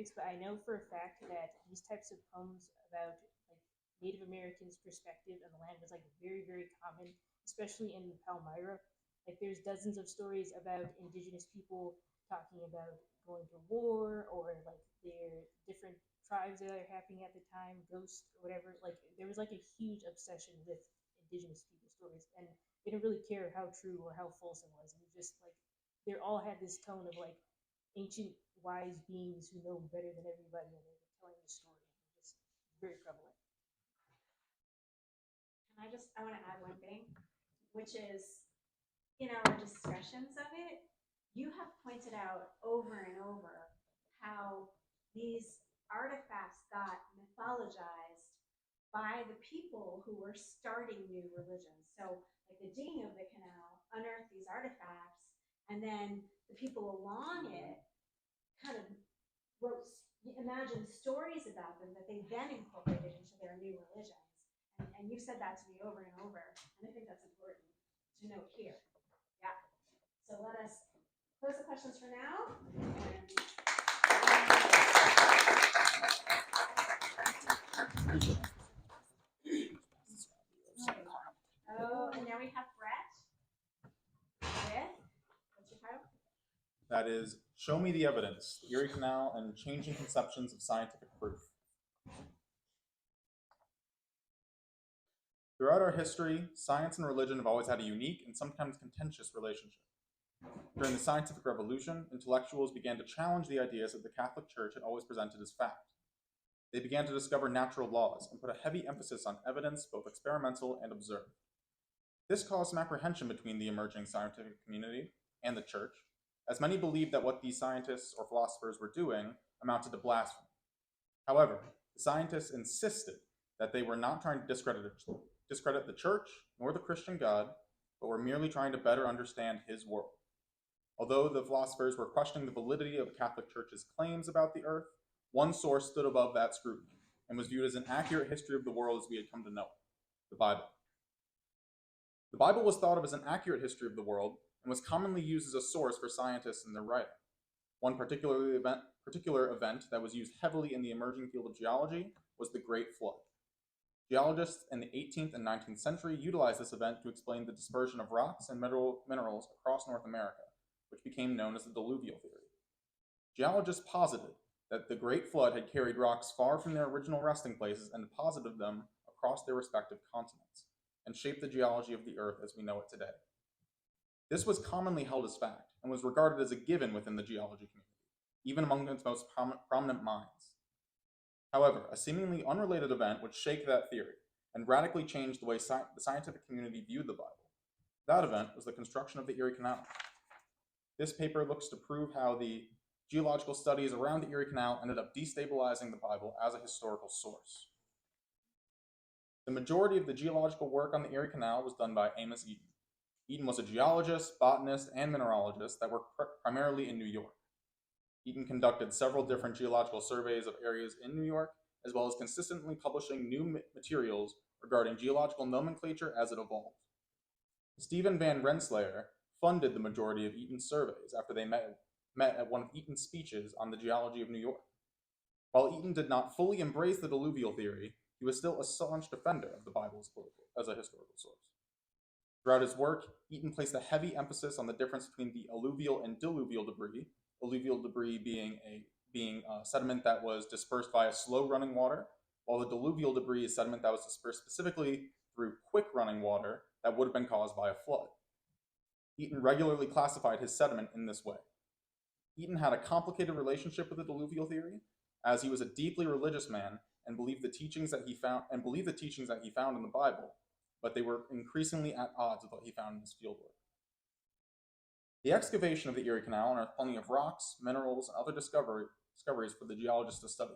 specifics, but I know for a fact that these types of poems about like Native Americans' perspective on the land was like very, very common, especially in Palmyra. Like there's dozens of stories about indigenous people talking about going to war or like their different tribes that are happening at the time, ghosts or whatever. Like there was like a huge obsession with indigenous people stories, and they didn't really care how true or how false it was. It was just like they all had this tone of like ancient wise beings who know better than everybody, and they were telling the story. It's very prevalent. I want to add one thing, which is in our discussions of it, you have pointed out over and over how these artifacts got mythologized by the people who were starting new religions. So, like the digging of the canal unearthed these artifacts, and then the people along it kind of wrote, imagined stories about them that they then incorporated into their new religions. And you've said that to me over and over, and I think that's important to note here. Yeah. So let us close the questions for now. And now we have Brett with, what's your title? That is, Show Me the Evidence, the Erie Canal and Changing Conceptions of Scientific Proof. Throughout our history, science and religion have always had a unique and sometimes contentious relationship. During the scientific revolution, intellectuals began to challenge the ideas that the Catholic Church had always presented as fact. They began to discover natural laws and put a heavy emphasis on evidence, both experimental and observed. This caused some apprehension between the emerging scientific community and the Church, as many believed that what these scientists or philosophers were doing amounted to blasphemy. However, the scientists insisted that they were not trying to discredit the Church nor the Christian God, but were merely trying to better understand his world. Although the philosophers were questioning the validity of the Catholic Church's claims about the earth, one source stood above that scrutiny and was viewed as an accurate history of the world as we had come to know it, the Bible. The Bible was thought of as an accurate history of the world and was commonly used as a source for scientists in their writing. One particular event that was used heavily in the emerging field of geology was the Great Flood. Geologists in the 18th and 19th century utilized this event to explain the dispersion of rocks and minerals across North America, which became known as the diluvial theory. Geologists posited that the Great Flood had carried rocks far from their original resting places and deposited them across their respective continents, and shaped the geology of the earth as we know it today. This was commonly held as fact, and was regarded as a given within the geology community, even among its most prominent minds. However, a seemingly unrelated event would shake that theory, and radically change the way the scientific community viewed the Bible. That event was the construction of the Erie Canal. This paper looks to prove how the geological studies around the Erie Canal ended up destabilizing the Bible as a historical source. The majority of the geological work on the Erie Canal was done by Amos Eaton. Eaton was a geologist, botanist, and mineralogist that worked primarily in New York. Eaton conducted several different geological surveys of areas in New York, as well as consistently publishing new materials regarding geological nomenclature as it evolved. Stephen Van Rensselaer funded the majority of Eaton's surveys after they met at one of Eaton's speeches on the geology of New York. While Eaton did not fully embrace the diluvial theory, he was still a staunch defender of the Bible as a historical source. Throughout his work, Eaton placed a heavy emphasis on the difference between the alluvial and diluvial debris, alluvial debris being sediment that was dispersed via slow running water, while the diluvial debris is sediment that was dispersed specifically through quick running water that would have been caused by a flood. Eaton regularly classified his sediment in this way. Eaton had a complicated relationship with the diluvial theory, as he was a deeply religious man and believed the teachings that he found in the Bible, but they were increasingly at odds with what he found in his fieldwork. The excavation of the Erie Canal unearthed plenty of rocks, minerals, and other discoveries for the geologists to study.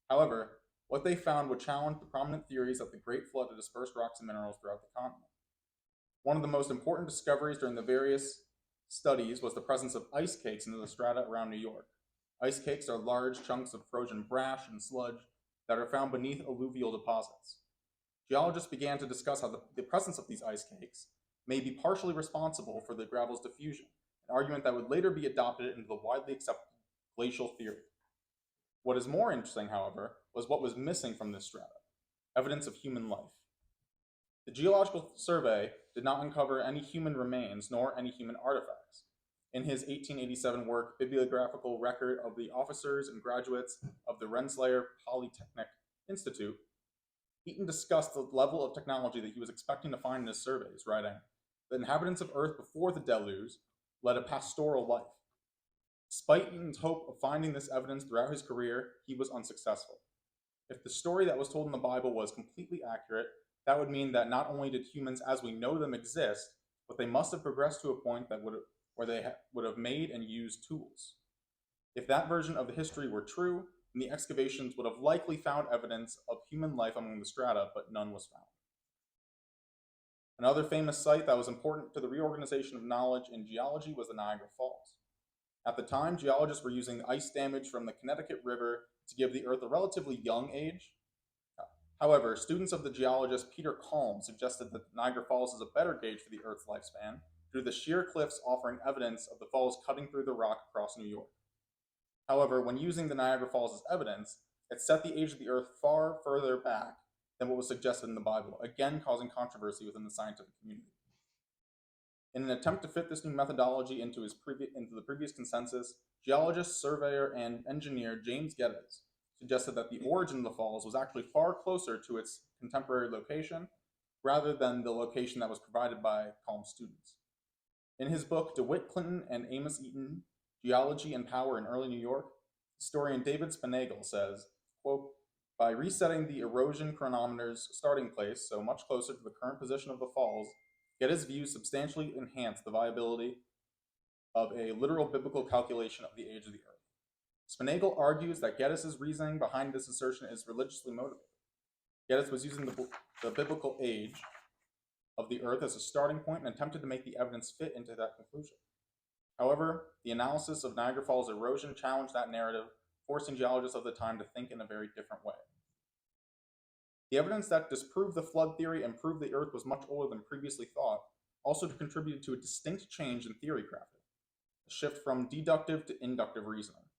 However, what they found would challenge the prominent theories that the Great Flood had dispersed rocks and minerals throughout the continent. One of the most important discoveries during the various studies was the presence of ice cakes in the strata around New York. Ice cakes are large chunks of frozen brash and sludge that are found beneath alluvial deposits. Geologists began to discuss how the presence of these ice cakes may be partially responsible for the gravel's diffusion, an argument that would later be adopted into the widely accepted glacial theory. What is more interesting, however, was what was missing from this strata: evidence of human life. The Geological Survey did not uncover any human remains nor any human artifacts. In his 1887 work, Bibliographical Record of the Officers and Graduates of the Rensselaer Polytechnic Institute, Eaton discussed the level of technology that he was expecting to find in his surveys, writing, "The inhabitants of Earth before the deluge led a pastoral life." Despite Eaton's hope of finding this evidence throughout his career, he was unsuccessful. If the story that was told in the Bible was completely accurate, that would mean that not only did humans as we know them exist, but they must have progressed to a point where they would have made and used tools. If that version of the history were true, then the excavations would have likely found evidence of human life among the strata, but none was found. Another famous site that was important to the reorganization of knowledge in geology was the Niagara Falls. At the time, geologists were using the ice damage from the Connecticut River to give the Earth a relatively young age. However, students of the geologist Peter Kalm suggested that Niagara Falls is a better gauge for the Earth's lifespan due to the sheer cliffs offering evidence of the falls cutting through the rock across New York. However, when using the Niagara Falls as evidence, it set the age of the Earth far further back than what was suggested in the Bible, again causing controversy within the scientific community. In an attempt to fit this new methodology into the previous consensus, geologist, surveyor, and engineer James Geddes suggested that the origin of the falls was actually far closer to its contemporary location rather than the location that was provided by Kalm's students. In his book, DeWitt Clinton and Amos Eaton, Geology and Power in Early New York, historian David Spinagle says, quote, "By resetting the erosion chronometer's starting place so much closer to the current position of the falls, Geddes' views substantially enhance the viability of a literal biblical calculation of the age of the Earth." Spinagle argues that Geddes' reasoning behind this assertion is religiously motivated. Geddes was using the biblical age of the Earth as a starting point and attempted to make the evidence fit into that conclusion. However, the analysis of Niagara Falls erosion challenged that narrative, forcing geologists of the time to think in a very different way. The evidence that disproved the flood theory and proved the Earth was much older than previously thought also contributed to a distinct change in theory crafting, a shift from deductive to inductive reasoning.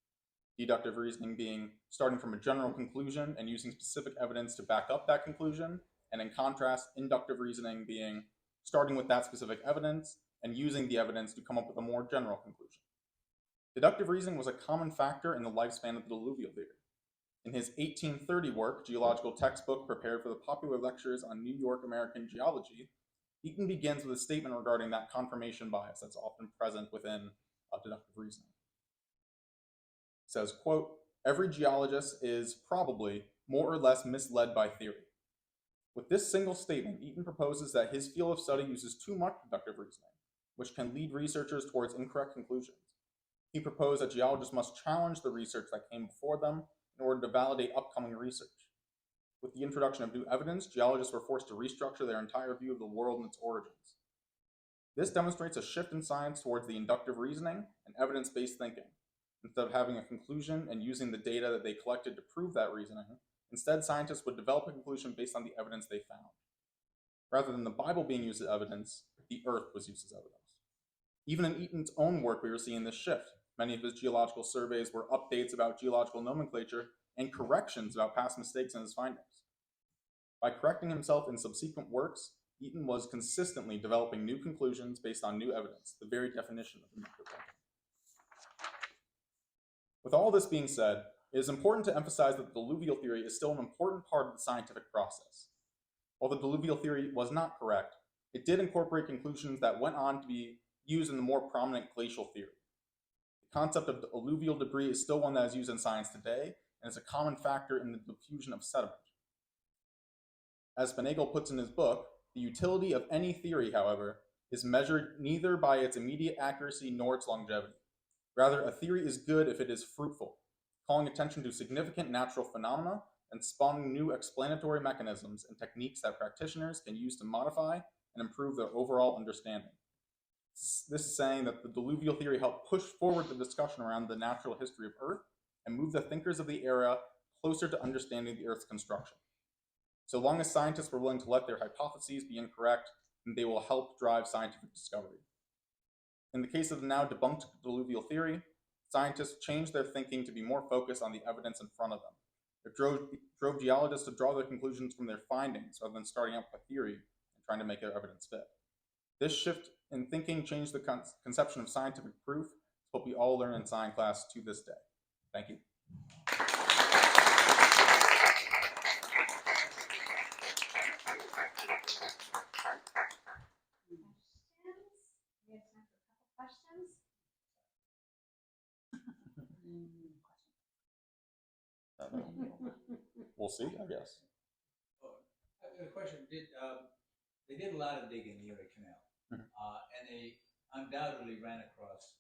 Deductive reasoning being starting from a general conclusion and using specific evidence to back up that conclusion, and in contrast, inductive reasoning being starting with that specific evidence and using the evidence to come up with a more general conclusion. Deductive reasoning was a common factor in the lifespan of the diluvial theory. In his 1830 work, Geological Textbook Prepared for the Popular Lectures on New York American Geology, Eaton begins with a statement regarding that confirmation bias that's often present within deductive reasoning. He says, quote, "Every geologist is probably more or less misled by theory." With this single statement, Eaton proposes that his field of study uses too much deductive reasoning, which can lead researchers towards incorrect conclusions. He proposed that geologists must challenge the research that came before them in order to validate upcoming research. With the introduction of new evidence, geologists were forced to restructure their entire view of the world and its origins. This demonstrates a shift in science towards the inductive reasoning and evidence-based thinking. Instead of having a conclusion and using the data that they collected to prove that reasoning, instead scientists would develop a conclusion based on the evidence they found. Rather than the Bible being used as evidence, the Earth was used as evidence. Even in Eaton's own work, we were seeing this shift. Many of his geological surveys were updates about geological nomenclature and corrections about past mistakes in his findings. By correcting himself in subsequent works, Eaton was consistently developing new conclusions based on new evidence, the very definition of inductive thinking. With all this being said, it is important to emphasize that the diluvial theory is still an important part of the scientific process. While the diluvial theory was not correct, it did incorporate conclusions that went on to be used in the more prominent glacial theory. The concept of alluvial debris is still one that is used in science today, and is a common factor in the diffusion of sediment. As Spinagle puts in his book, the utility of any theory, however, is measured neither by its immediate accuracy nor its longevity. Rather, a theory is good if it is fruitful, calling attention to significant natural phenomena and spawning new explanatory mechanisms and techniques that practitioners can use to modify and improve their overall understanding. This is saying that the diluvial theory helped push forward the discussion around the natural history of Earth and move the thinkers of the era closer to understanding the Earth's construction. So long as scientists were willing to let their hypotheses be incorrect, then they will help drive scientific discovery. In the case of the now debunked diluvial theory, scientists changed their thinking to be more focused on the evidence in front of them. It drove geologists to draw their conclusions from their findings rather than starting up a theory and trying to make their evidence fit. This shift in thinking changed the conception of scientific proof. It's what we all learn in science class to this day. Thank you. We have time for a couple questions. We'll see, I guess. I've got a question. They did a lot of digging in the Erie Canal, Mhm. and they undoubtedly ran across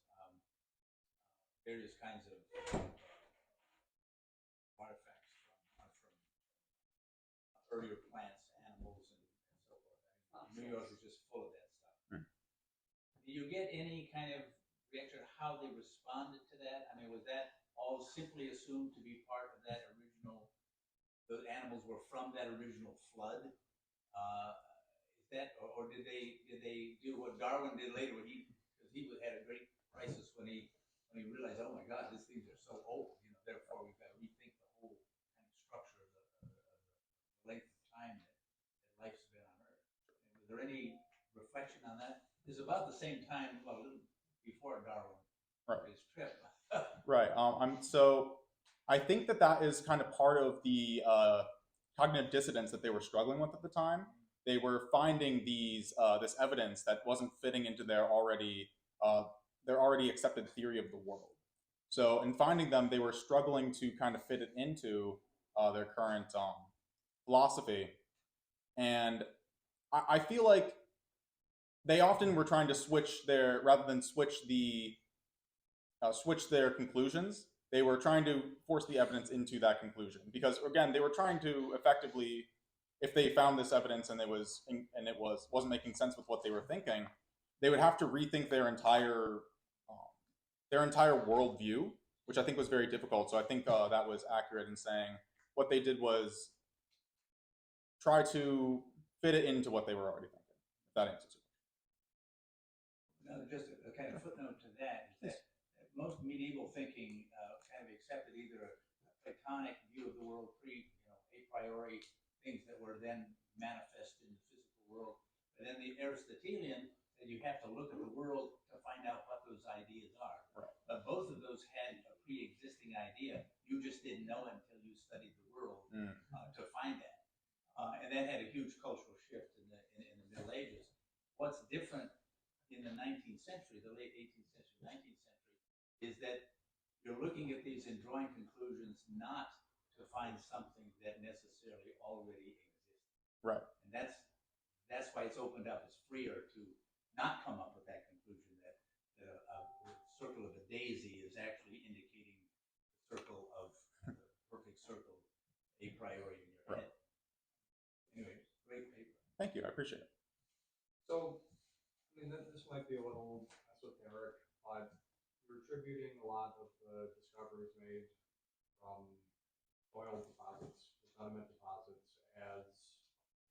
various kinds of artifacts from earlier plants, animals, and so forth. New York is just full of that stuff. Mhm. Do you get any kind of reaction how they responded to that? I mean, was that all simply assumed to be part of that original? Those animals were from that original flood. Is that, or did they do what Darwin did later? When because he had a great crisis when he realized, oh my God, these things are so old. Therefore we've got to rethink the whole kind of structure of the length of time that life's been on Earth. And was there any reflection on that? It's about the same time, well, a little before Darwin his trip. Right. So I think that is kind of part of the cognitive dissonance that they were struggling with at the time. They were finding this evidence that wasn't fitting into their already accepted theory of the world. So in finding them, they were struggling to kind of fit it into their current philosophy, and I feel like they often were trying to switch their conclusions. They were trying to force the evidence into that conclusion because, again, they were trying to effectively, if they found this evidence and it wasn't making sense with what they were thinking, they would have to rethink their entire worldview, which I think was very difficult. So I think that was accurate in saying what they did was try to fit it into what they were already thinking. If that answers it. No, just a kind of footnote to that is that most medieval thinking kind of accepted either a Platonic view of the world, a priori things that were then manifest in the physical world, and then the Aristotelian that you have to look at the world to find out what those ideas are. Right. But both of those had a pre-existing idea. You just didn't know it until you studied the world to find that. And that had a huge cultural shift in the Middle Ages. What's different in the 19th century, the late 18th century, 19th century, is that you're looking at these and drawing conclusions not to find something that necessarily already exists. Right. And that's why it's opened up. It's freer to not come up with that conclusion that a circle of a daisy is actually indicating the circle of the perfect circle a priori in your head. Anyway, great paper. Thank you. I appreciate it. So, I mean, this might be a little esoteric, but you're attributing a lot of the discoveries made from oil deposits, sediment deposits, as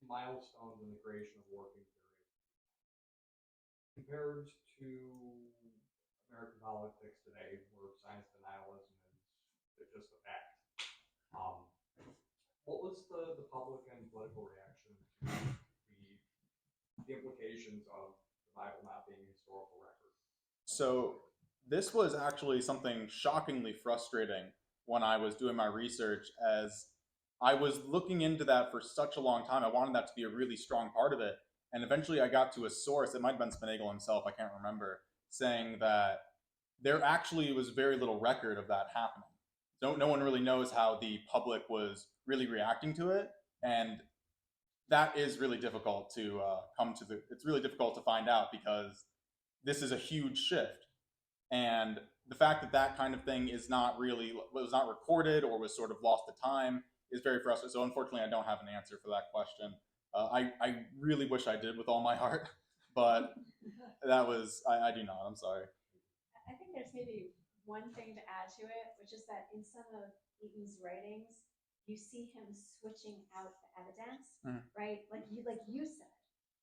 milestones in the creation of working theory. Compared to American politics today, where science denialism is just a fact. What was the public and political reaction to the implications of the Bible not being a historical record? So this was actually something shockingly frustrating when I was doing my research, as I was looking into that for such a long time. I wanted that to be a really strong part of it. And eventually I got to a source, it might have been Spinagle himself, I can't remember, saying that there actually was very little record of that happening. No one really knows how the public was really reacting to it. And that is really difficult to it's really difficult to find out, because this is a huge shift. And the fact that kind of thing was not recorded or was sort of lost to time is very frustrating. So unfortunately, I don't have an answer for that question. I really wish I did with all my heart, but I do not. I'm sorry. I think there's maybe one thing to add to it, which is that in some of Eaton's writings, you see him switching out the evidence, right? Like you said,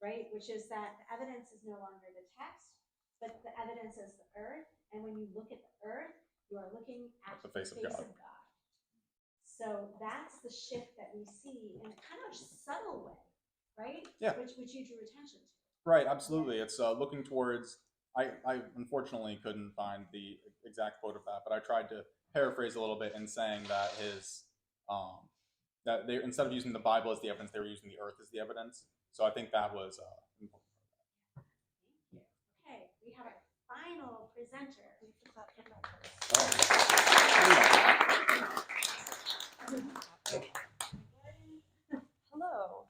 right? Which is that the evidence is no longer the text, but the evidence is the earth. And when you look at the earth, You are looking at the face of God. So that's the shift that we see in a kind of subtle way, right? Yeah. Which you drew attention to. Right, absolutely. It's looking towards. I unfortunately couldn't find the exact quote of that, but I tried to paraphrase a little bit in saying that that they, instead of using the Bible as the evidence, they were using the earth as the evidence. So I think that was important. Thank you. Okay, we have our final presenter. We have to clap for that first. Hello.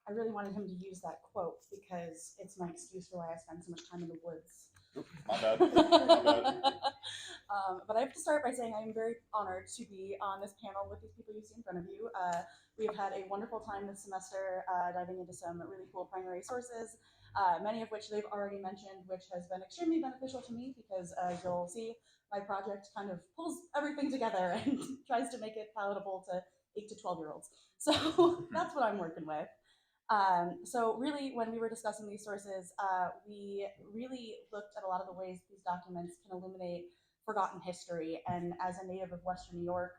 I really wanted him to use that quote because it's my excuse for why I spend so much time in the woods. My bad. My bad. But I have to start by saying I am very honored to be on this panel with these people you see in front of you. We have had a wonderful time this semester diving into some really cool primary sources, many of which they've already mentioned, which has been extremely beneficial to me because you'll see my project kind of pulls everything together and tries to make it palatable to 8 to 12-year-olds. So that's what I'm working with. So really, when we were discussing these sources, we really looked at a lot of the ways these documents can illuminate forgotten history. And as a native of Western New York,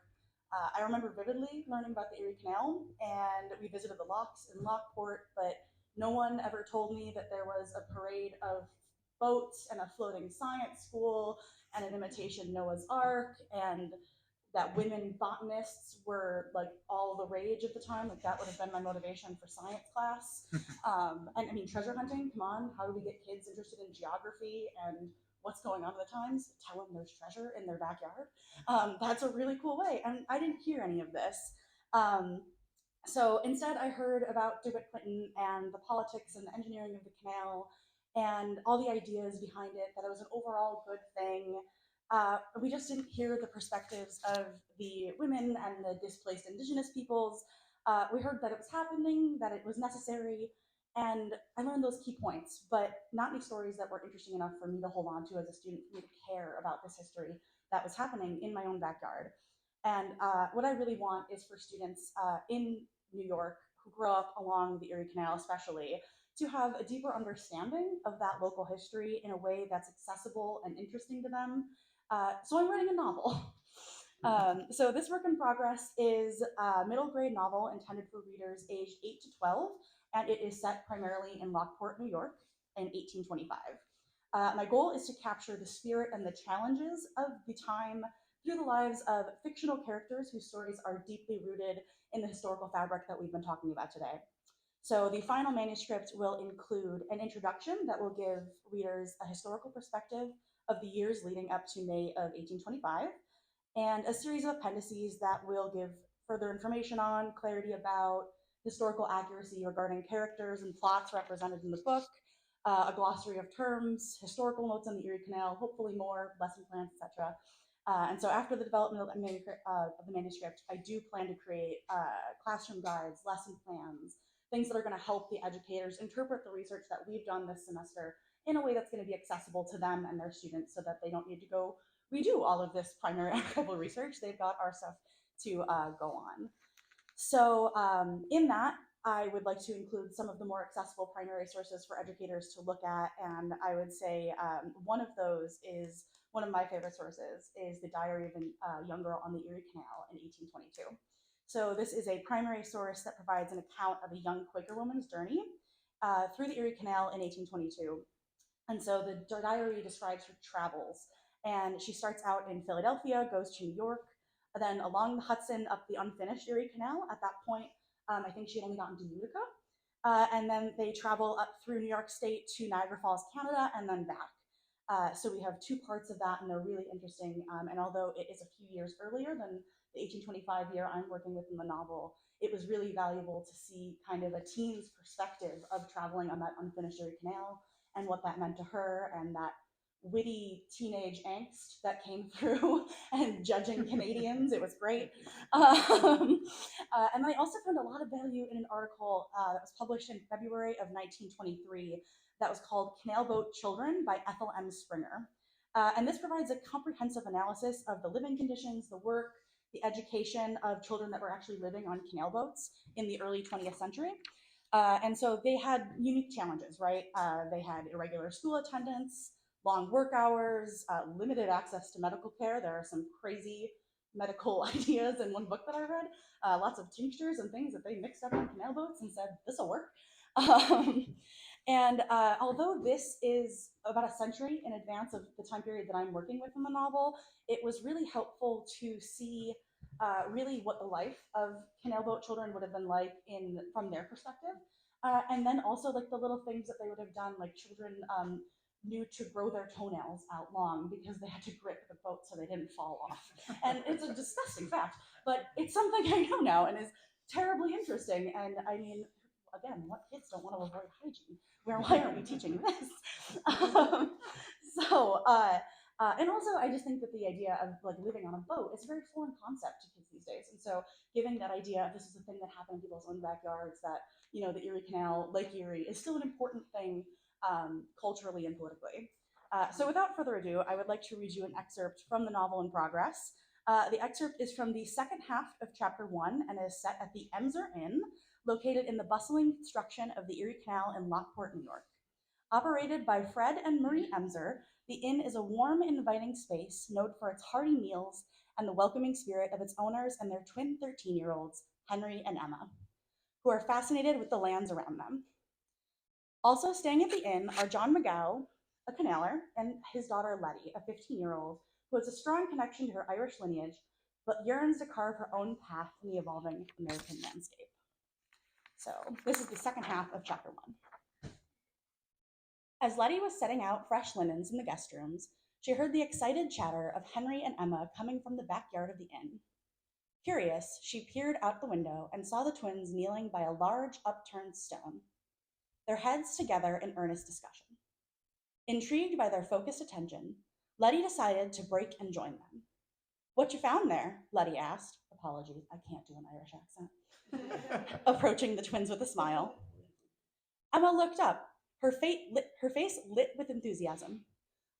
I remember vividly learning about the Erie Canal, and we visited the locks in Lockport, but no one ever told me that there was a parade of boats and a floating science school and an imitation Noah's Ark, and that women botanists were like all the rage at the time. Like that would have been my motivation for science class. And I mean, treasure hunting, come on, how do we get kids interested in geography and what's going on at the times? Tell them there's treasure in their backyard. That's a really cool way. And I didn't hear any of this. So instead, I heard about DeWitt Clinton and the politics and the engineering of the canal and all the ideas behind it, that it was an overall good thing. We just didn't hear the perspectives of the women and the displaced indigenous peoples. We heard that it was happening, that it was necessary, and I learned those key points, but not any stories that were interesting enough for me to hold on to as a student, for me to care about this history that was happening in my own backyard. And what I really want is for students in New York who grow up along the Erie Canal, especially, to have a deeper understanding of that local history in a way that's accessible and interesting to them. So I'm writing a novel. So this work in progress is a middle grade novel intended for readers aged 8 to 12, and it is set primarily in Lockport, New York in 1825. My goal is to capture the spirit and the challenges of the time through the lives of fictional characters whose stories are deeply rooted in the historical fabric that we've been talking about today. So the final manuscript will include an introduction that will give readers a historical perspective of the years leading up to May of 1825, and a series of appendices that will give further information on, clarity about, historical accuracy regarding characters and plots represented in the book, a glossary of terms, historical notes on the Erie Canal, hopefully more, lesson plans, etc. And so after the development of the manuscript, I do plan to create classroom guides, lesson plans, things that are going to help the educators interpret the research that we've done this semester in a way that's going to be accessible to them and their students, so that they don't need to go redo all of this primary archival research. They've got our stuff to go on. So in that, I would like to include some of the more accessible primary sources for educators to look at. And I would say one of those is, one of my favorite sources is the Diary of a Young Girl on the Erie Canal in 1822. So this is a primary source that provides an account of a young Quaker woman's journey through the Erie Canal in 1822. And so the diary describes her travels. And she starts out in Philadelphia, goes to New York, then along the Hudson up the unfinished Erie Canal. At that point, I think she had only gotten to Utica. And then they travel up through New York State to Niagara Falls, Canada, and then back. So we have two parts of that, and they're really interesting. And although it is a few years earlier than the 1825 year I'm working with in the novel, it was really valuable to see kind of a teen's perspective of traveling on that unfinished Erie Canal and what that meant to her, and that witty teenage angst that came through and judging Canadians. It was great. And I also found a lot of value in an article that was published in February of 1923 that was called Canal Boat Children by Ethel M. Springer. And this provides a comprehensive analysis of the living conditions, the work, the education of children that were actually living on canal boats in the early 20th century. And so they had unique challenges, right? They had irregular school attendance, long work hours, limited access to medical care. There are some crazy medical ideas in one book that I read. Lots of tinctures and things that they mixed up on canal boats and said, this will work. And although this is about a century in advance of the time period that I'm working with in the novel, it was really helpful to see really what the life of canal boat children would have been like from their perspective. And then also like the little things that they would have done, like children knew to grow their toenails out long because they had to grip the boat so they didn't fall off. And it's a disgusting fact, but it's something I know now and is terribly interesting. And I mean, again, what kids don't want to avoid hygiene? Why aren't we teaching this? And also, I just think that the idea of like living on a boat is a very foreign concept to kids these days. And so, giving that idea, this is a thing that happened in people's own backyards, that the Erie Canal, Lake Erie, is still an important thing culturally and politically. So, without further ado, I would like to read you an excerpt from the novel in progress. The excerpt is from the second half of chapter 1 and is set at the Emser Inn, located in the bustling construction of the Erie Canal in Lockport, New York. Operated by Fred and Marie Emser, the inn is a warm, inviting space known for its hearty meals and the welcoming spirit of its owners and their twin 13-year-olds, Henry and Emma, who are fascinated with the lands around them. Also staying at the inn are John McGow, a canaler, and his daughter Letty, a 15-year-old, who has a strong connection to her Irish lineage, but yearns to carve her own path in the evolving American landscape. So this is the second half of chapter 1. As Letty was setting out fresh linens in the guest rooms, she heard the excited chatter of Henry and Emma coming from the backyard of the inn. Curious, she peered out the window and saw the twins kneeling by a large upturned stone, their heads together in earnest discussion. Intrigued by their focused attention, Letty decided to break and join them. "What you found there?" Letty asked. Apologies, I can't do an Irish accent. Approaching the twins with a smile. Emma looked up, her face lit with enthusiasm.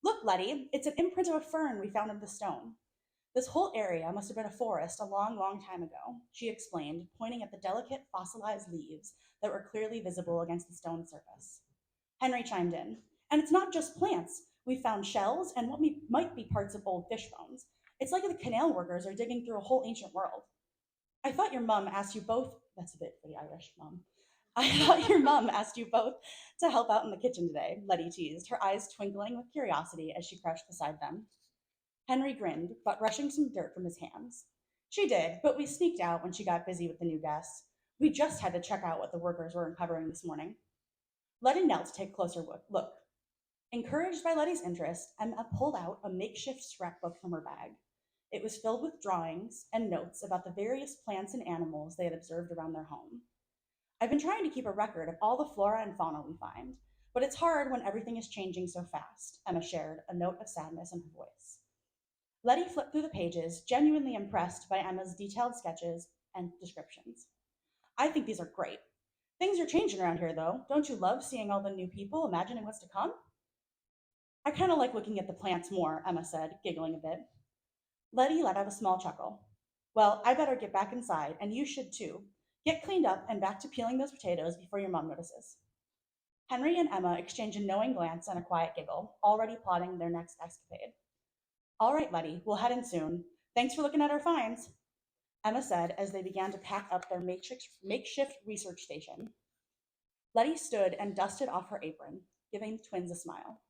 "Look, Letty, it's an imprint of a fern we found in the stone. This whole area must have been a forest a long, long time ago," she explained, pointing at the delicate fossilized leaves that were clearly visible against the stone surface. Henry chimed in. "And it's not just plants. We found shells and what might be parts of old fish bones. It's like the canal workers are digging through a whole ancient world." "I thought your mum asked you both," that's a bit for the Irish mum. "I thought your mum asked you both to help out in the kitchen today," Letty teased, her eyes twinkling with curiosity as she crouched beside them. Henry grinned, but brushing some dirt from his hands. "She did, but we sneaked out when she got busy with the new guests. We just had to check out what the workers were uncovering this morning." Letty knelt to take a closer look. Encouraged by Letty's interest, Emma pulled out a makeshift scrapbook from her bag. It was filled with drawings and notes about the various plants and animals they had observed around their home. "I've been trying to keep a record of all the flora and fauna we find, but it's hard when everything is changing so fast," Emma shared, a note of sadness in her voice. Letty flipped through the pages, genuinely impressed by Emma's detailed sketches and descriptions. "I think these are great. Things are changing around here, though. Don't you love seeing all the new people imagining what's to come?" "I kind of like looking at the plants more," Emma said, giggling a bit. Letty let out a small chuckle. "Well, I better get back inside, and you should too. Get cleaned up and back to peeling those potatoes before your mom notices." Henry and Emma exchanged a knowing glance and a quiet giggle, already plotting their next escapade. "All right, Letty, we'll head in soon. Thanks for looking at our finds," Emma said as they began to pack up their makeshift research station. Letty stood and dusted off her apron, giving the twins a smile.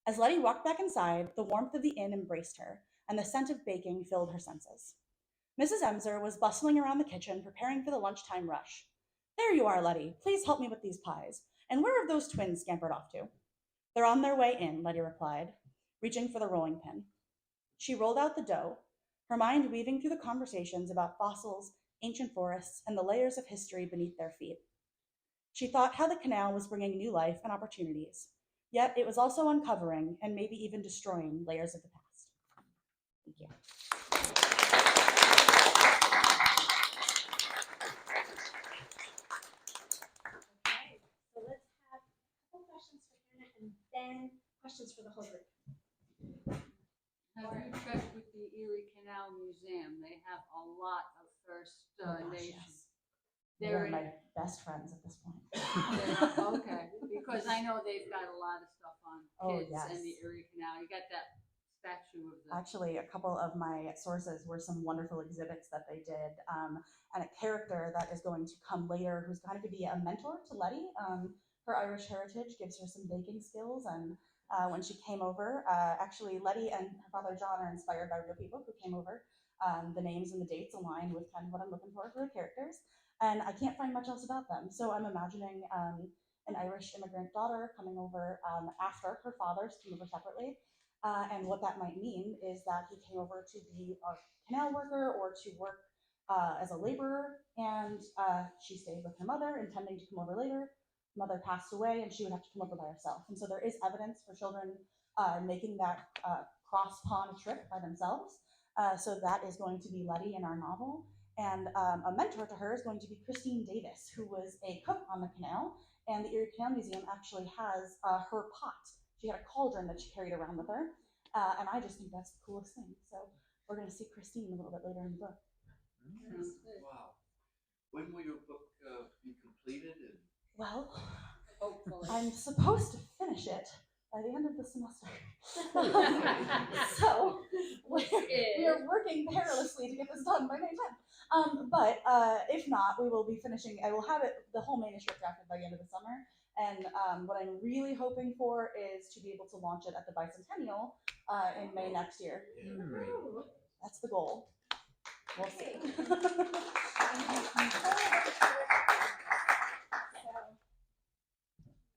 As Letty walked back inside, the warmth of the inn embraced her, and the scent of baking filled her senses. Mrs. Emser was bustling around the kitchen, preparing for the lunchtime rush. "There you are, Letty. Please help me with these pies. And where have those twins scampered off to?" "They're on their way in," Letty replied, reaching for the rolling pin. She rolled out the dough, her mind weaving through the conversations about fossils, ancient forests, and the layers of history beneath their feet. She thought how the canal was bringing new life and opportunities, yet it was also uncovering and maybe even destroying layers of the past. Thank you. Okay, so let's have a couple questions for Hannah and then questions for the whole group. Have you checked with the Erie Canal Museum? They have a lot of First Oh, gosh, Nation yes. They They're are in, my best friends at this point. okay, because I know they've got a lot of stuff on Oh, kids and the yes. Erie Canal. You got that statue of the. Actually, a couple of my sources were some wonderful exhibits that they did, and a character that is going to come later, who's going to be a mentor to Letty. Her Irish heritage gives her some baking skills, and when she came over, actually Letty and her father John are inspired by real people who came over. The names and the dates align with kind of what I'm looking for the characters, and I can't find much else about them. So I'm imagining an Irish immigrant daughter coming over after her father's came over separately. And what that might mean is that he came over to be a canal worker or to work as a laborer, and she stayed with her mother, intending to come over later. Mother passed away, and she would have to come over by herself. And so there is evidence for children making that cross pond trip by themselves. So that is going to be Letty in our novel. And a mentor to her is going to be Christine Davis, who was a cook on the canal. And the Erie Canal Museum actually has her pot. She had a cauldron that she carried around with her. And I just think that's the coolest thing. So we're going to see Christine a little bit later in the book. Sounds good. Wow. When will your book be completed? And Well, Hopefully. I'm supposed to finish it by the end of the semester. So we are working tirelessly to get this done by May 10th. But if not, we will be finishing. I will have the whole manuscript drafted by the end of the summer. And what I'm really hoping for is to be able to launch it at the bicentennial in May next year. great. That's the goal. We'll see.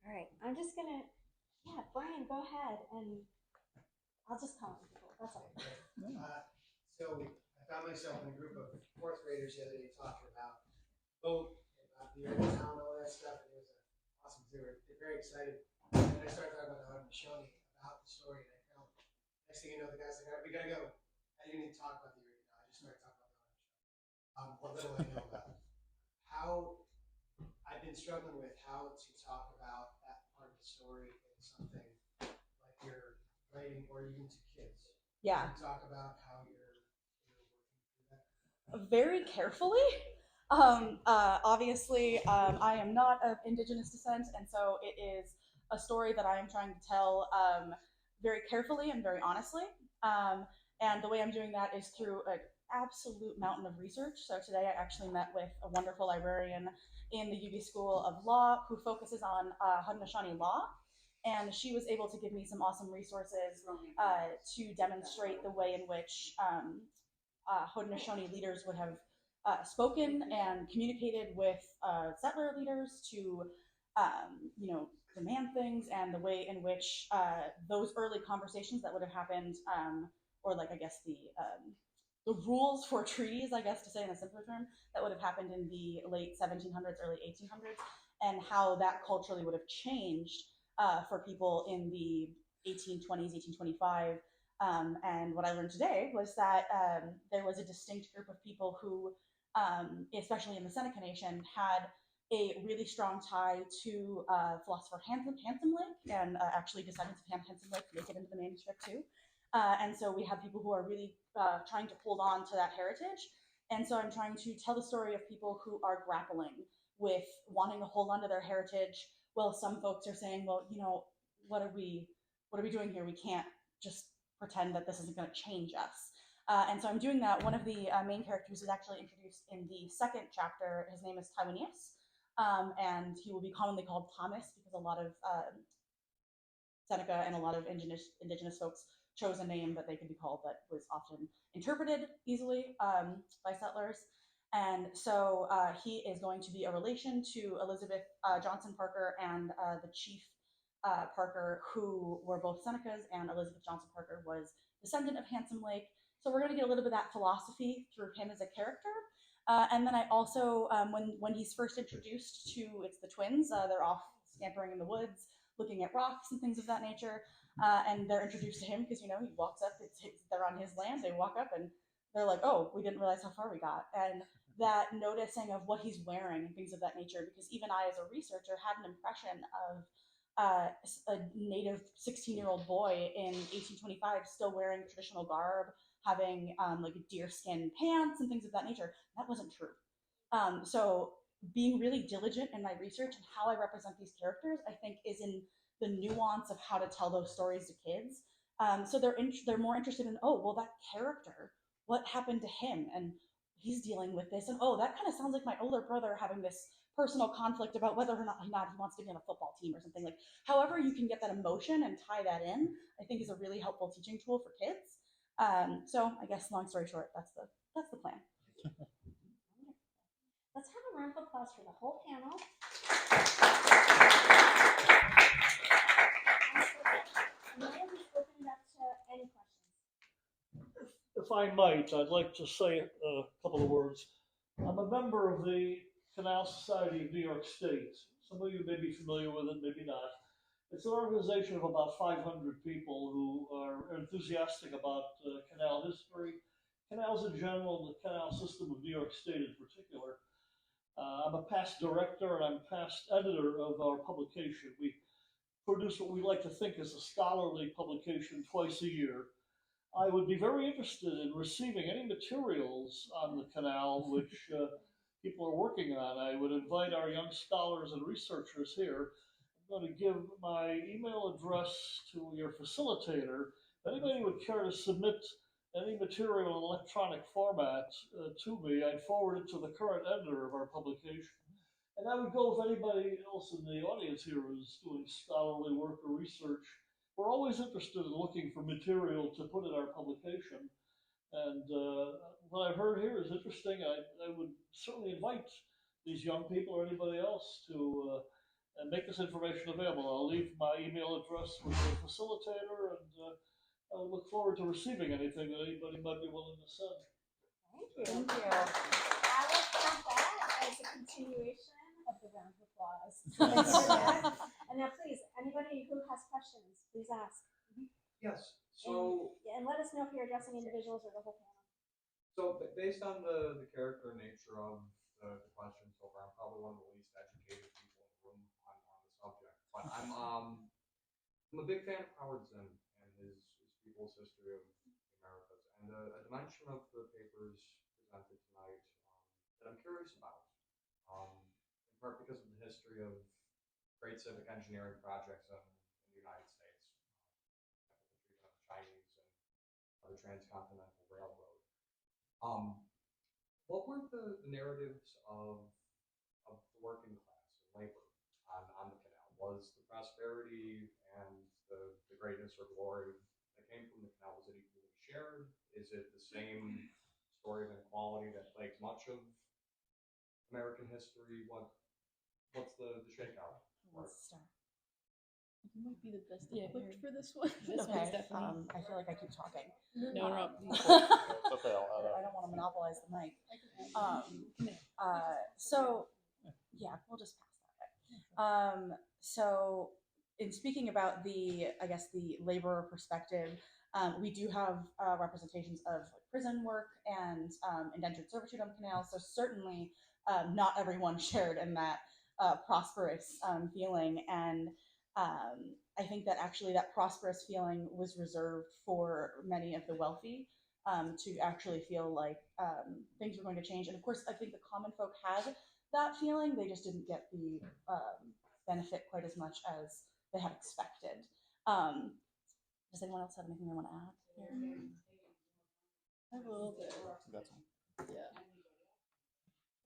All right, I'm just gonna, Brian, go ahead, and I'll just call on people, that's all. So I found myself in a group of fourth graders the other day talking about boat, about the Erie town, all that stuff, and it was awesome. They're very excited. And then I started talking about the Haudenosaunee, about the story, and I found, next thing you know, the guy's like, all right, we gotta go. I didn't even talk about the Erie Canal. I just started talking about the Haudenosaunee. What little I know about it. How I've been struggling with how to talk about that part of the story in something like you're writing, or even to kids. Yeah. Talk about how you're working through that. Very carefully. Obviously, I am not of indigenous descent, and so it is a story that I am trying to tell very carefully and very honestly. And the way I'm doing that is through an absolute mountain of research. So today I actually met with a wonderful librarian in the UB School of Law who focuses on Haudenosaunee law. And she was able to give me some awesome resources to demonstrate the way in which Haudenosaunee leaders would have spoken and communicated with settler leaders to, demand things, and the way in which those early conversations that would have happened, or like I guess the rules for treaties, I guess to say in a simpler term, that would have happened in the late 1700s, early 1800s, and how that culturally would have changed for people in the 1820s, 1825. And what I learned today was that there was a distinct group of people who, especially in the Seneca Nation, had a really strong tie to philosopher Handsome Lake, and actually descendants of Handsome Lake make it into the manuscript too. And so we have people who are really trying to hold on to that heritage. And so I'm trying to tell the story of people who are grappling with wanting to hold on to their heritage. Well, some folks are saying, well, what are we doing here? We can't just pretend that this isn't going to change us. And so I'm doing that. One of the main characters is actually introduced in the second chapter. His name is Taiwanese, and he will be commonly called Thomas because a lot of Seneca and a lot of indigenous folks chose a name that they could be called that was often interpreted easily by settlers. And so he is going to be a relation to Elizabeth Johnson Parker and the chief Parker, who were both Senecas, and Elizabeth Johnson Parker was descendant of Handsome Lake. So we're going to get a little bit of that philosophy through him as a character. And then I also, when he's first introduced to, it's the twins, they're off scampering in the woods, looking at rocks and things of that nature. And they're introduced to him because, he walks up, they're on his land, they walk up and they're like, oh, we didn't realize how far we got. And that noticing of what he's wearing and things of that nature, because even I, as a researcher, had an impression of a native 16-year-old boy in 1825 still wearing traditional garb, having like deerskin pants and things of that nature. That wasn't true. So being really diligent in my research and how I represent these characters, I think, is in the nuance of how to tell those stories to kids. So they're more interested in, oh, well, that character, what happened to him, and he's dealing with this, and oh, that kind of sounds like my older brother having this personal conflict about whether or not he wants to be on a football team or something. Like, however you can get that emotion and tie that in, I think is a really helpful teaching tool for kids. So I guess long story short, that's the plan. Let's have a round of applause for the whole panel. And now we'll just open it up to any questions. If I might, I'd like to say a couple of words. I'm a member of the Canal Society of New York State. Some of you may be familiar with it, maybe not. It's an organization of about 500 people who are enthusiastic about canal history, canals in general, and the canal system of New York State in particular. I'm a past director and I'm past editor of our publication. We produce what we like to think is a scholarly publication twice a year. I would be very interested in receiving any materials on the canal which people are working on. I would invite our young scholars and researchers here. I'm going to give my email address to your facilitator. If anybody would care to submit any material in electronic format to me, I'd forward it to the current editor of our publication. And I would go if anybody else in the audience here is doing scholarly work or research. We're always interested in looking for material to put in our publication. And what I've heard here is interesting. I would certainly invite these young people or anybody else to make this information available. I'll leave my email address with the facilitator, and I look forward to receiving anything that anybody might be willing to send. Thank you. I will count that as a continuation of the round of applause. Thanks for that. And now, please, anybody who has questions, please ask. Yes, so, And let us know if you're addressing individuals or the whole panel. based on the character nature of the question so far, I'm probably one of the least educated people in the room on the subject. But I'm a big fan of Howard Zinn and his People's History of the Americas. And a dimension of the papers presented tonight that I'm curious about, in part because of the history of great civic engineering projects in the United States, the Chinese and the Transcontinental Railroad. What were the narratives of the working class and labor on the canal? Was the prosperity and the greatness or glory that came from the canal, was it equally shared? Is it the same story of inequality that plagues much of American history? What's the shakeout? You might be the best equipped for this one. This Okay. one's definitely. I feel like I keep talking. No. Okay, I don't want to monopolize the mic. So yeah, we'll just pass that way. So in speaking about the laborer perspective, we do have representations of prison work and indentured servitude on canals. So certainly not everyone shared in that prosperous feeling. And I think that actually that prosperous feeling was reserved for many of the wealthy to actually feel like things were going to change. And of course, I think the common folk had that feeling. They just didn't get the benefit quite as much as they had expected. Does anyone else have anything they want to add here? I have a little bit. That's all. Yeah.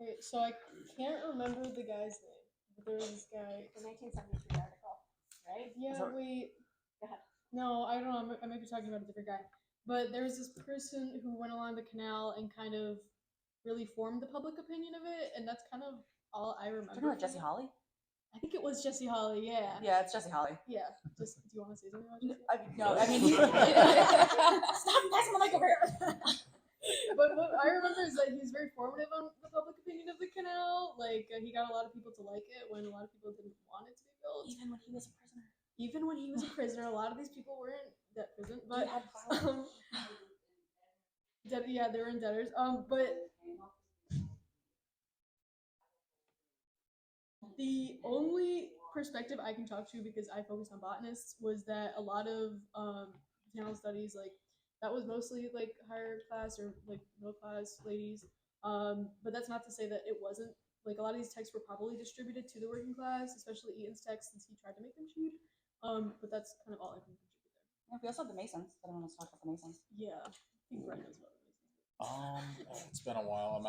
Okay, so I can't remember the guy's name, but there was this guy. The 1973 article, right? Yeah, wait. Go ahead. No, I don't know. I might be talking about a different guy. But there was this person who went along the canal and kind of really formed the public opinion of it, and that's kind of all I remember. Talking about Jesse Holly? I think it was Jesse Holly. Yeah. Yeah, it's Jesse Holly. Yeah. Just do you want to say something about Jesse? I mean, stop passing the mic over here. But what I remember is that he was very formative on the public opinion of the canal. Like, he got a lot of people to like it when a lot of people didn't want it to be built. Even when he was a prisoner. Even when he was a prisoner, a lot of these people were in debt prison. But yeah, they were in debtors. But the only perspective I can talk to, because I focused on botanists, was that a lot of botanical studies, like, that was mostly like higher class or like middle class ladies But that's not to say that it wasn't. Like a lot of these texts were probably distributed to the working class, especially Ian's text since he tried to make them cheap. But that's kind of all I can contribute there. Yeah, we also have the Masons. I don't want to talk about the Masons. Yeah, I think Brett knows about it. It's been a while.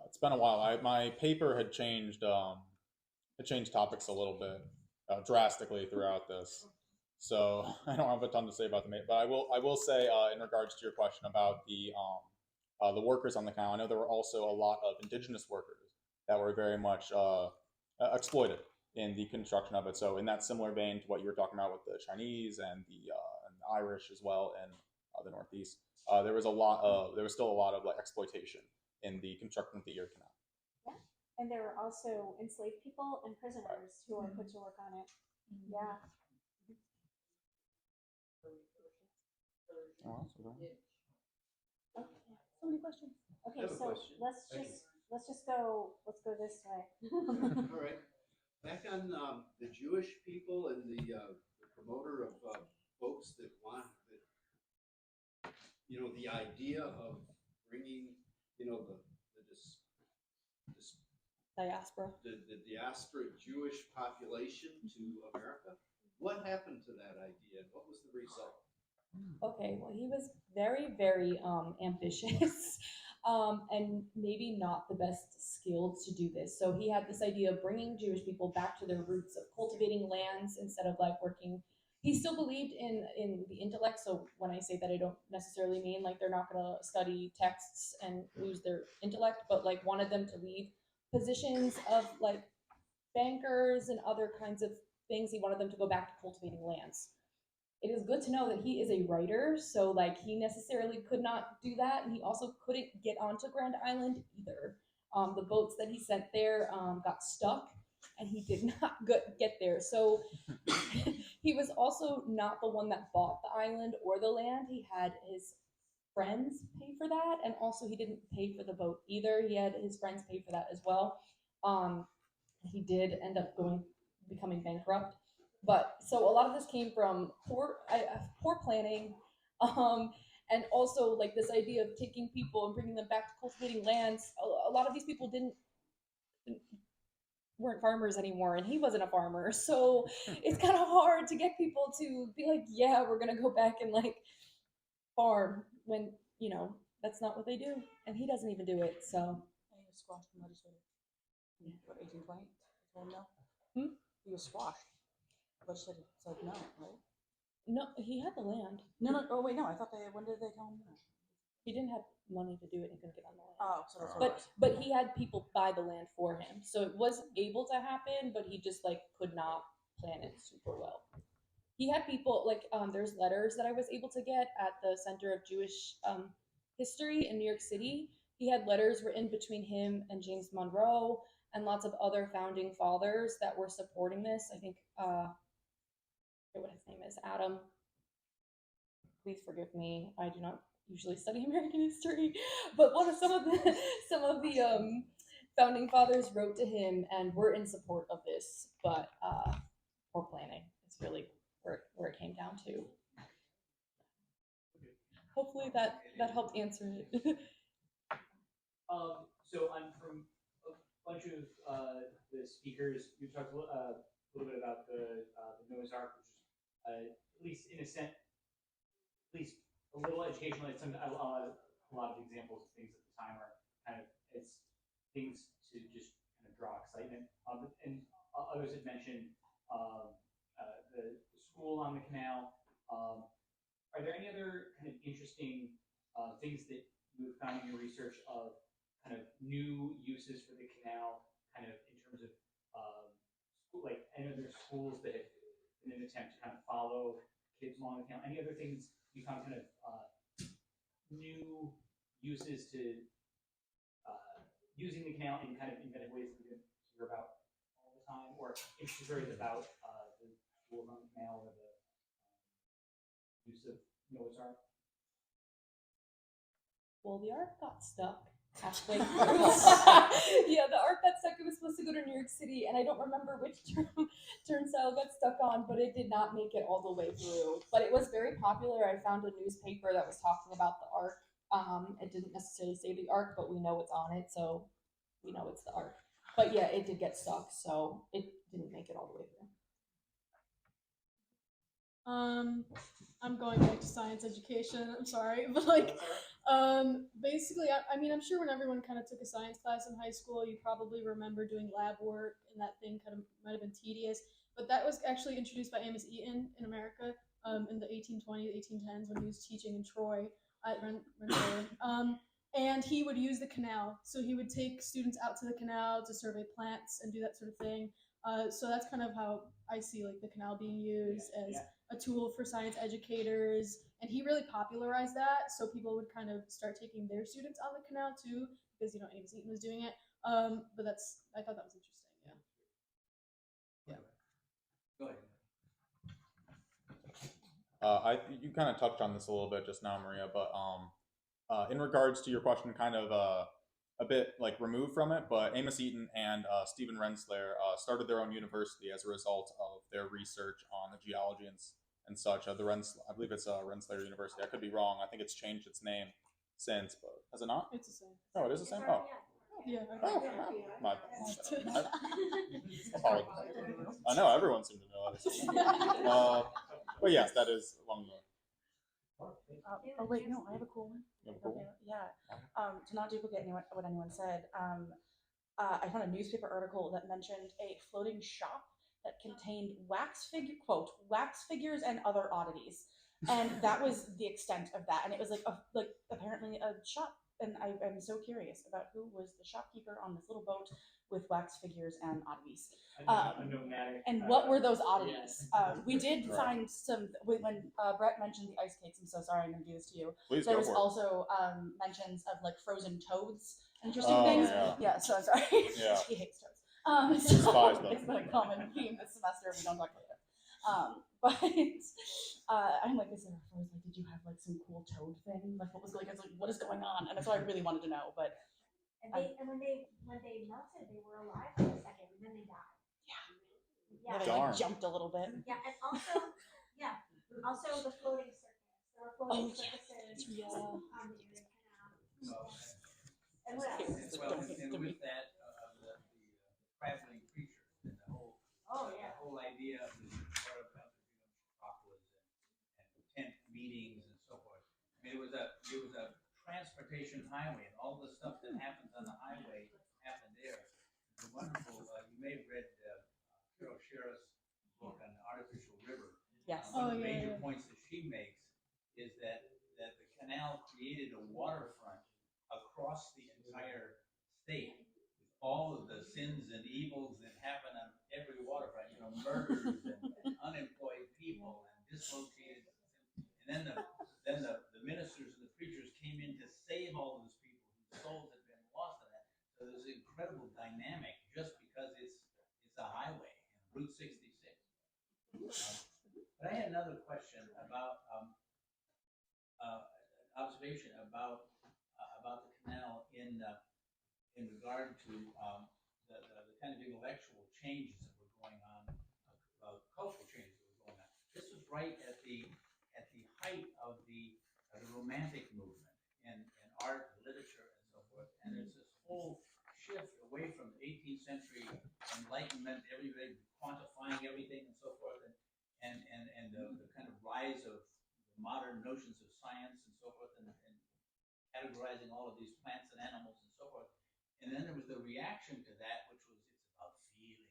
It's been a while. My paper had changed. It changed topics a little bit, drastically throughout this. So I don't have a ton to say about but I will say in regards to your question about the workers on the canal. I know there were also a lot of indigenous workers that were very much exploited in the construction of it. So in that similar vein to what you were talking about with the Chinese and the Irish as well in the Northeast, there was still a lot of like exploitation in the construction of the Erie Canal. Yeah, and there were also enslaved people and prisoners who were put to work on it. Yeah. Oh, Okay. So many questions. Okay, I have a so question. let's Thank go this way. All right. Back on the Jewish people and the promoter of folks that want that, the idea of bringing, the Diaspora. the diaspora Jewish population to America. What happened to that idea? What was the result? Okay, well, he was very, very ambitious, and maybe not the best skilled to do this. So he had this idea of bringing Jewish people back to their roots of cultivating lands instead of like working. He still believed in the intellect. So when I say that, I don't necessarily mean like they're not going to study texts and lose their intellect, but like wanted them to leave positions of like bankers and other kinds of things. He wanted them to go back to cultivating lands. It is good to know that he is a writer, so like he necessarily could not do that, and he also couldn't get onto Grand Island either. The boats that he sent there got stuck, and he did not get there. So he was also not the one that bought the island or the land. He had his friends pay for that, and also he didn't pay for the boat either. He had his friends pay for that as well. He did end up becoming bankrupt. But so a lot of this came from poor planning, and also like this idea of taking people and bringing them back to cultivating lands. A lot of these people weren't farmers anymore, and he wasn't a farmer, so it's kind of hard to get people to be like, yeah, we're gonna go back and like farm when that's not what they do, and he doesn't even do it. So He was squashed and legislated. What, 1820? No. Hmm? He was squashed. Legislated said no, right? no, he had the land. No. Oh wait, no. I thought when did they tell him no? He didn't have money to do it. He couldn't get on the land. Oh, so that's what it was. But he had people buy the land for him, so it was able to happen. But he just like could not plan it super well. He had people like there's letters that I was able to get at the Center of Jewish History in New York City. He had letters written between him and James Monroe and lots of other founding fathers that were supporting this. I think I forget what his name is, Adam. Please forgive me. I do not usually study American history, but some of the founding fathers wrote to him and were in support of this, but poor planning. It's really where it came down to. Hopefully that helped answer it. So I'm from a bunch of the speakers. You talked a little bit about the Noah's Ark, which is at least in a sense, at least a little educational. It's a lot of examples of things at the time are kind of it's things to just kind of draw excitement. And others had mentioned the school on the canal. Are there any other kind of interesting things that you have found in your research of kind of new uses for the canal, kind of in terms of like any other schools that have in an attempt to kind of follow kids along the canal? Any other things you found kind of new uses to using the canal in kind of inventive ways that we can hear about all the time, or interesting stories about the schools on the canal or the use of Noah's Ark? Well, the ark got stuck halfway through. Yeah, the ark got stuck. It was supposed to go to New York City, and I don't remember which turnstile got stuck on, but it did not make it all the way through. But it was very popular. I found a newspaper that was talking about the ark It didn't necessarily say the ark, but we know it's on it, so we know it's the ark. But yeah, it did get stuck, so it didn't make it all the way through. I'm going back to science education. I'm sorry, but basically, I mean, I'm sure when everyone kind of took a science class in high school, you probably remember doing lab work, and that thing kind of might have been tedious. But that was actually introduced by Amos Eaton in America in the 1820s, 1810s when he was teaching in Troy at Rensselaer. And he would use the canal. So he would take students out to the canal to survey plants and do that sort of thing. So that's kind of how I see like the canal being used as a tool for science educators. And he really popularized that, so people would kind of start taking their students on the canal too, because Amos Eaton was doing it. But I thought that was interesting. Yeah. Go ahead. You kind of touched on this a little bit just now, Maria, but in regards to your question, kind of a bit like removed from it, but Amos Eaton and Stephen Rensselaer started their own university as a result of their research on the geology and such. I believe it's Rensselaer University. I could be wrong. I think it's changed its name since, but has it not? It's the same. Oh, it is the same. Oh, Yeah. oh, my I know everyone seemed to know that. But yes, that is along the. Oh wait, no, I have a cool one. You have a cool one? Yeah. To not duplicate what anyone said, I found a newspaper article that mentioned a floating shop that contained wax figures and other oddities, and that was the extent of that. And it was like apparently a shop, and I'm so curious about who was the shopkeeper on this little boat with wax figures and oddities. A nomadic. And what were those oddities? Yeah. We did Right. find some when Brett mentioned the ice cakes. I'm so sorry, I'm going to do this to you. Please There go was for it. also mentions of like frozen toads, interesting Oh, things. yeah. So I'm sorry. Yeah. He hates toads. He despises them. It's been a common theme this semester. We don't talk about it. But I'm like, is there a frozen? Like, did you have like some cool toad thing? Like, what was going? I was like, what is going on? And that's what I really wanted to know. But And when they melted, they were alive for a second, and then they died. yeah, they Darn. like jumped a little bit. Yeah, and also the floating circus. There were floating circuses on the Erie Canal. And what else? And with that, the traveling creatures and the whole the whole idea of the sort of metropolis and tent meetings and so forth. I mean, it was a transportation highway, and all the stuff that happens on the highway happened there. It's wonderful. You may have read Carol Sheriff's book on the artificial river. Yes. One of the major points that she makes is that the canal created a waterfront across the entire state. All of the sins and evils that happen on every waterfront, murders and unemployed people and dislocated. And then the ministers and the preachers came in to save all those people whose souls had been lost in that. So there's an incredible dynamic just because it's a highway, Route 66. But I had another question about observation about the canal in regard to the kind of intellectual changes that were going on, cultural changes that were going on. This was right at the height of the Romantic movement in art, literature, and so forth. And there's this whole shift away from 18th century Enlightenment, everybody quantifying everything and so forth, and the kind of rise of modern notions of science and so forth, and categorizing all of these plants and animals and so forth. And then there was the reaction to that, which was it's about feeling,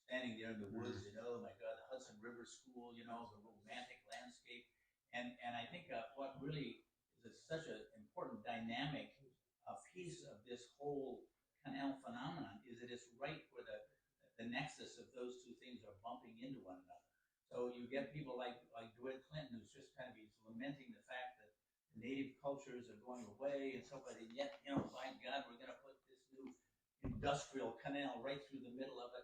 standing there in the woods, oh my God, the Hudson River School, the romantic landscape. And I think what really is such an important dynamic piece of this whole canal phenomenon is that it's right where the nexus of those two things are bumping into one another. So you get people like DeWitt Clinton, who's just kind of lamenting the fact that native cultures are going away and so forth, and yet, by God, we're going to put this new industrial canal right through the middle of it.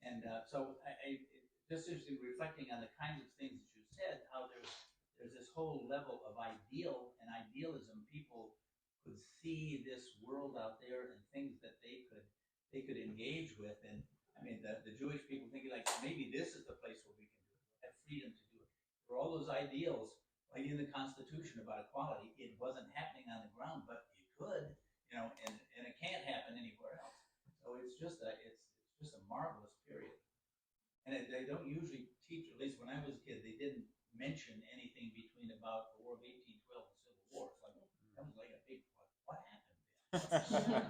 And so I just reflecting on the kinds of things that you said, how there's this whole level of idealism. People could see this world out there and things that they could engage with. And I mean, the Jewish people thinking like, maybe this is the place where we can do it. We have freedom to do it. For all those ideals, like in the Constitution about equality, it wasn't happening on the ground, but it could, and it can't happen anywhere else. So it's just a marvelous period. And they don't usually teach, at least when I was a kid, they didn't mention anything between about the War of 1812 and Civil War. It's like, that was like a big, what happened there?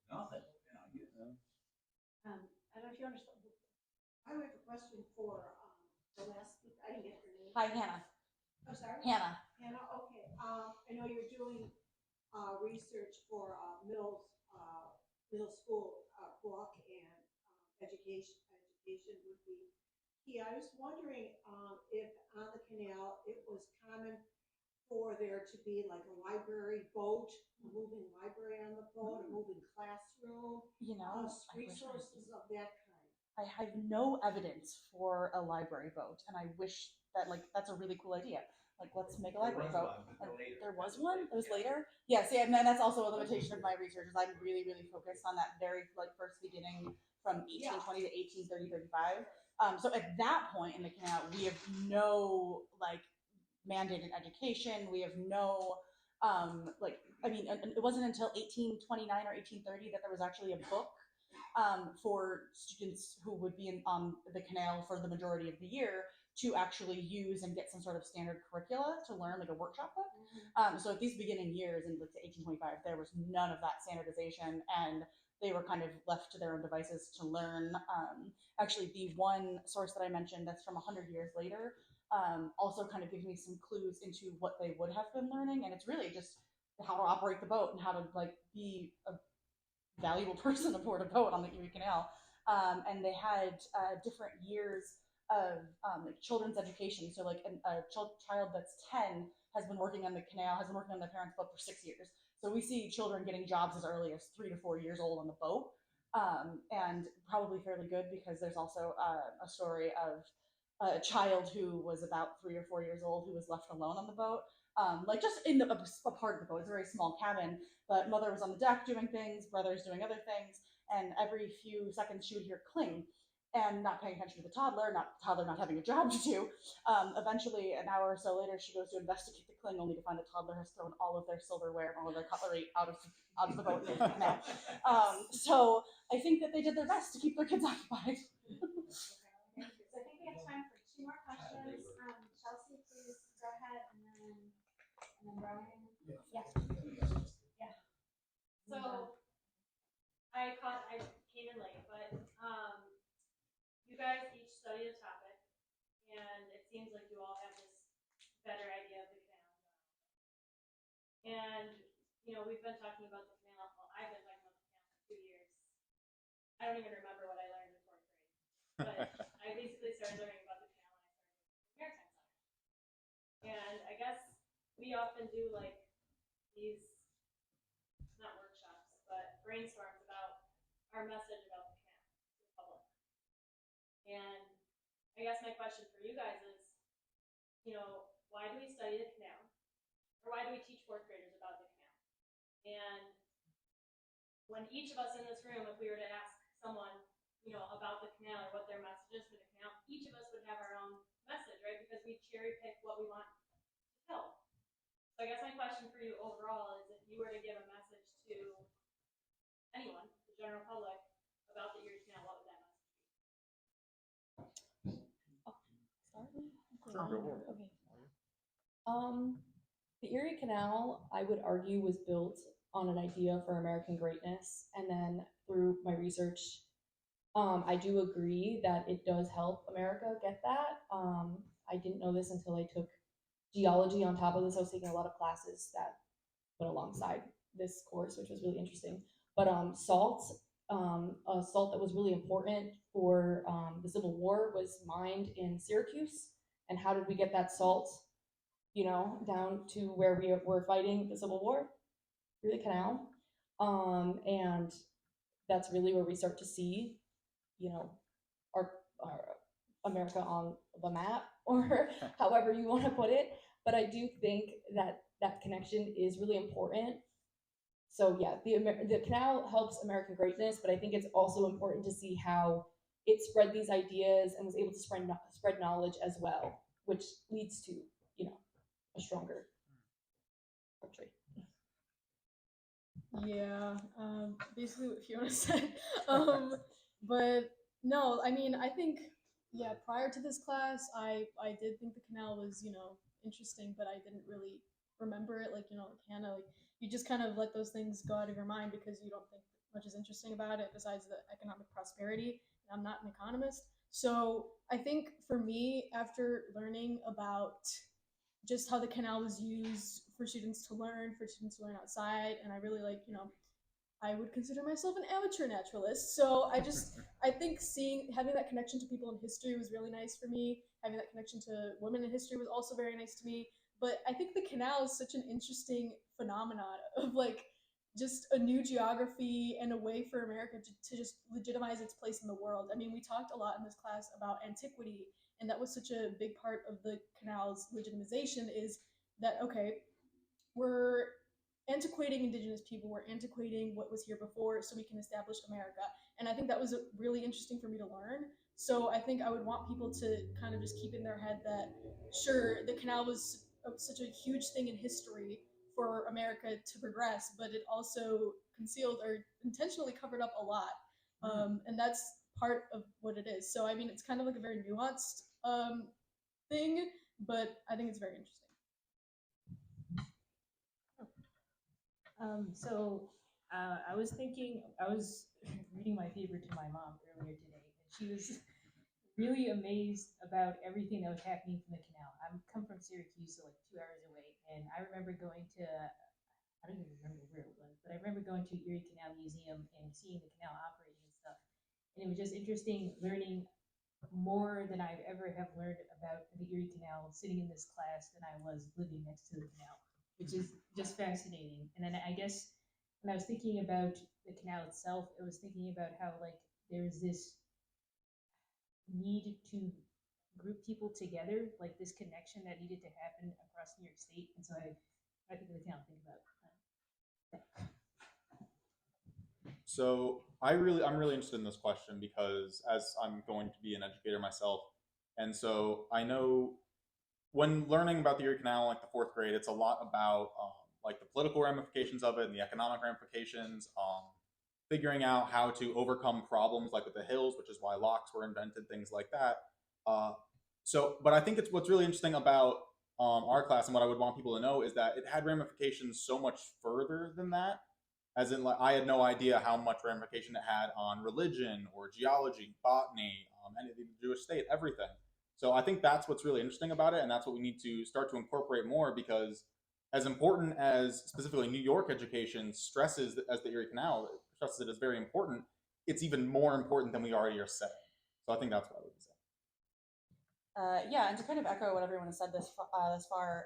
Nothing, I don't know if you understand. I have a question for the last speaker. I didn't get her name. Hi, Hannah. I'm sorry? Hannah. Hannah, okay. I know you're doing research for middle school book and education would be key. I was wondering if on the canal it was common for there to be like a library boat, a moving library on the boat, a moving classroom, resources of that kind. I have no evidence for a library boat, and I wish that that's a really cool idea. Like, let's make a library boat. There was one. It was later. Yeah. See, and then that's also a limitation of my research. Is I'm really, really focused on that very first beginning from 1820 to 1830, 35. So at that point in the canal, we have no mandated education. We have no it wasn't until 1829 or 1830 that there was actually a book for students who would be on the canal for the majority of the year to actually use and get some sort of standard curricula to learn, like a workshop book. So at these beginning years in 1825, there was none of that standardization, and they were kind of left to their own devices to learn. Actually, the one source that I mentioned that's from 100 years later also kind of gives me some clues into what they would have been learning, and it's really just how to operate the boat and how to be a valuable person aboard a boat on the Erie Canal. And they had different years of children's education. So a child that's 10 has been working on the canal, has been working on their parents' boat for 6 years. So we see children getting jobs as early as 3 to 4 years old on the boat, and probably fairly good, because there's also a story of a child who was about 3 or 4 years old who was left alone on the boat. Just in a part of the boat. It's a very small cabin, but mother was on the deck doing things, brother's doing other things, and every few seconds she would hear cling, and not paying attention to the toddler not having a job to do. Eventually, an hour or so later, she goes to investigate the cling, only to find the toddler has thrown all of their silverware and all of their cutlery out of the boat into the canal. So I think that they did their best to keep their kids occupied. Okay, thank you. So I think we have time for 2 more questions. Chelsea, please go ahead, and then Brian. Yeah. So I came in late, but you guys each study a topic, and it seems like you all have this better idea of the canal. And we've been talking about the canal. Well, I've been talking about the canal for 2 years. I don't even remember what I learned in 4th grade, but I basically started learning about the canal when I started Maritime Science. And I guess we often do these, not workshops, but brainstorms about our message about the canal to the public. And I guess my question for you guys is, why do we study the canal? Or why do we teach 4th graders about the canal? And when each of us in this room, if we were to ask someone, about the canal or what their message is for the canal, each of us would have our own message, right? Because we cherry pick what we want to tell. So I guess my question for you overall is, if you were to give a message to anyone, the general public, about the Erie Canal, what would that message be? Sure, go for it. Okay. The Erie Canal, I would argue, was built on an idea for American greatness, and then through my research, I do agree that it does help America get that. I didn't know this until I took geology on top of this. I was taking a lot of classes that went alongside this course, which was really interesting. But salt, a salt that was really important for the Civil War, was mined in Syracuse. And how did we get that salt, down to where we were fighting the Civil War? Through the canal. And that's really where we start to see, our America on the map, or however you want to put it. But I do think that that connection is really important. So yeah, the canal helps American greatness, but I think it's also important to see how it spread these ideas and was able to spread knowledge as well, which leads to, a stronger country. Yeah, basically what Fiona said. But no, I mean, I think, yeah, prior to this class, I did think the canal was, interesting, but I didn't really remember it. Like, like Hannah, like, you just kind of let those things go out of your mind because you don't think much is interesting about it besides the economic prosperity. And I'm not an economist. So I think for me, after learning about just how the canal was used for students to learn, outside, and I really like, I would consider myself an amateur naturalist. So I think having that connection to people in history was really nice for me. Having that connection to women in history was also very nice to me. But I think the canal is such an interesting phenomenon of like just a new geography and a way for America to just legitimize its place in the world. I mean, we talked a lot in this class about antiquity, and that was such a big part of the canal's legitimization is that, okay, we're antiquating indigenous people, we're antiquating what was here before so we can establish America. And I think that was really interesting for me to learn. So I think I would want people to kind of just keep in their head that, sure, the canal was such a huge thing in history for America to progress, but it also concealed or intentionally covered up a lot. And that's part of what it is. So, I mean, it's kind of like a very nuanced thing, but I think it's very interesting. I was reading my paper to my mom earlier today, and she was really amazed about everything that was happening from the canal. I come from Syracuse, so like 2 hours away, and I remember going to, I don't even remember where it was, but I remember going to Erie Canal Museum and seeing the canal operating and stuff. And it was just interesting learning more than I've ever have learned about the Erie Canal sitting in this class than I was living next to the canal, which is just fascinating. And then I guess when I was thinking about the canal itself, I was thinking about how like there's this need to group people together, like this connection that needed to happen across New York State. And so I think of the canal, think about that. So I'm really interested in this question because as I'm going to be an educator myself, and so I know when learning about the Erie Canal, like the fourth grade, it's a lot about like the political ramifications of it and the economic ramifications, figuring out how to overcome problems like with the hills, which is why locks were invented, things like that. But I think it's what's really interesting about our class and what I would want people to know is that it had ramifications so much further than that. As in, like, I had no idea how much ramification it had on religion or geology, botany, anything the Jewish state, everything. So I think that's what's really interesting about it, and that's what we need to start to incorporate more because as important as specifically New York education stresses as the Erie Canal stresses it as very important, it's even more important than we already are saying. So I think that's what I would say. Yeah, and to kind of echo what everyone has said this far,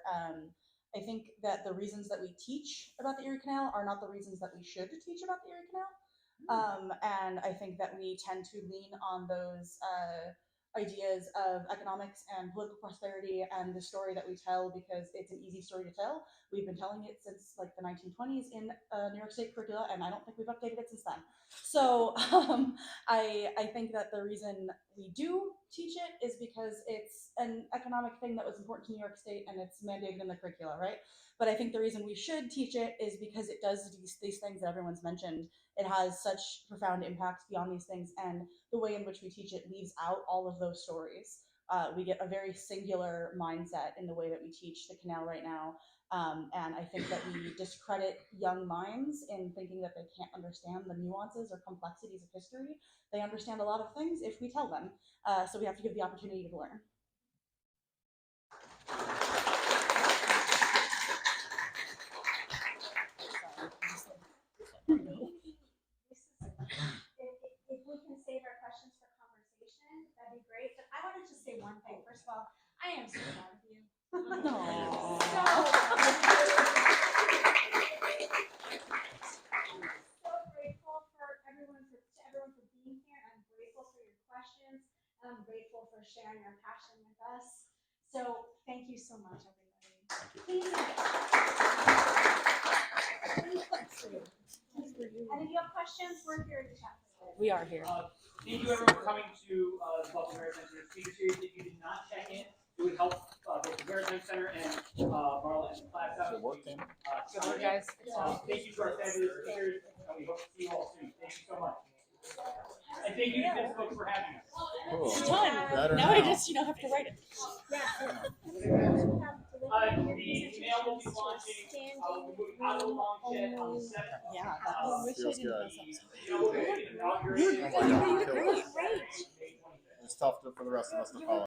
I think that the reasons that we teach about the Erie Canal are not the reasons that we should teach about the Erie Canal. And I think that we tend to lean on those ideas of economics and political prosperity and the story that we tell because it's an easy story to tell. We've been telling it since like the 1920s in New York State curricula, and I don't think we've updated it since then. So I think that the reason we do teach it is because it's an economic thing that was important to New York State and it's mandated in the curricula, right? But I think the reason we should teach it is because it does these things that everyone's mentioned. It has such profound impacts beyond these things, and the way in which we teach it leaves out all of those stories. We get a very singular mindset in the way that we teach the canal right now. And I think that we discredit young minds in thinking that they can't understand the nuances or complexities of history. They understand a lot of things if we tell them. So we have to give the opportunity to learn. If we can save our questions for conversation, that'd be great. But I want to just say one thing. First of all, I am so proud of you. So grateful for everyone for being here. I'm grateful for your questions. And I'm grateful for sharing your passion with us. So thank you so much, everybody. Please. And if you have questions, we're here to chat. We are here. Thank you everyone for coming to the Buffalo Maritime Speaker Series. If you did not check in, it would help both the Maritime Center and Marla and the class out. Good work, team. Good work, guys. Thank you to our fabulous speakers, and we hope to see you all soon. Thank you so much. And thank you to this book for having us. Cool. It's done. Better Now now. I just, have to write it. The email will be launching, we'll be moving out of the long shed on the 7th. Yeah, Feels good. We'll be inaugurating. Oh my God, Great. It's tough for the rest of us to follow.